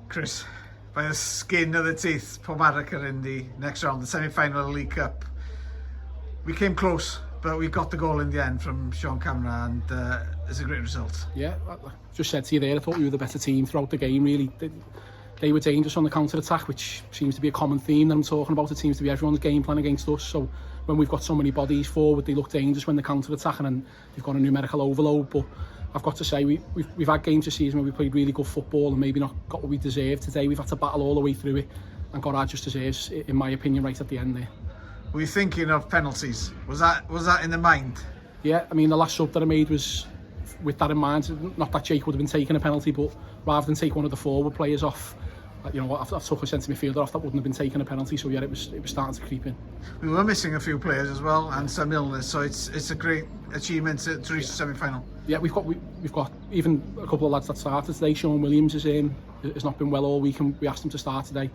Chris, by the skin of the teeth, Porthmadog are in the next round, the semi-final of the League Cup. We came close, but we got the goal in the end from Shaun Cavanagh, and it's a great result. Yeah, I just said to you there, I thought we were the better team throughout the game, really. They were dangerous on the counter-attack, which seems to be a common theme that I'm talking about. It seems to be everyone's game plan against us. So when we've got so many bodies forward, they look dangerous when they're counter-attacking, and they've got a numerical overload. But I've got to say, we've had games this season where we played really good football and maybe not got what we deserved. Today we've had to battle all the way through it and got our just deserves, in my opinion, right at the end there. Were you thinking of penalties? Was that in the mind? Yeah, I mean, the last sub that I made was with that in mind. Not that Jake would have been taking a penalty, but rather than take one of the forward players off, you know, I've took a centre midfielder off that wouldn't have been taking a penalty. So yeah, it was starting to creep in. We were missing a few players as well and some illness, so it's a great achievement to reach the semi-final. Yeah, we've got even a couple of lads that started today. Sean Williams has not been well all week, and we asked him to start today.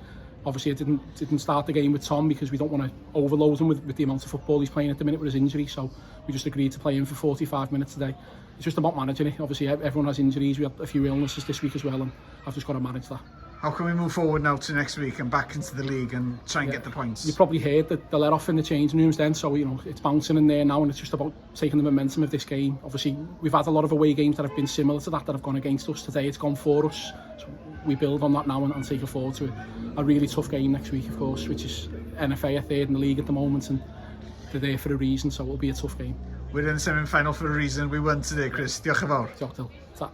Obviously, I didn't start the game with Tom because we don't want to overload him with the amount of football he's playing at the minute with his injury. So we just agreed to play him for 45 minutes today. It's just about managing it. Obviously, everyone has injuries. We had a few illnesses this week as well, and I've just got to manage that. How can we move forward now to next week and back into the league and try and get the points? You probably heard that the let-off in the changing rooms then, so you know it's bouncing in there now, and it's just about taking the momentum of this game. Obviously, we've had a lot of away games that have been similar to that have gone against us. Today it's gone for us, so we build on that now and take it forward to a really tough game next week, of course, which is NFA are third in the league at the moment, and they're there for a reason, so it'll be a tough game. We're in the semi-final for a reason. We won today, Chris. Diolch yn fawr. Diolch, Dil. Ta.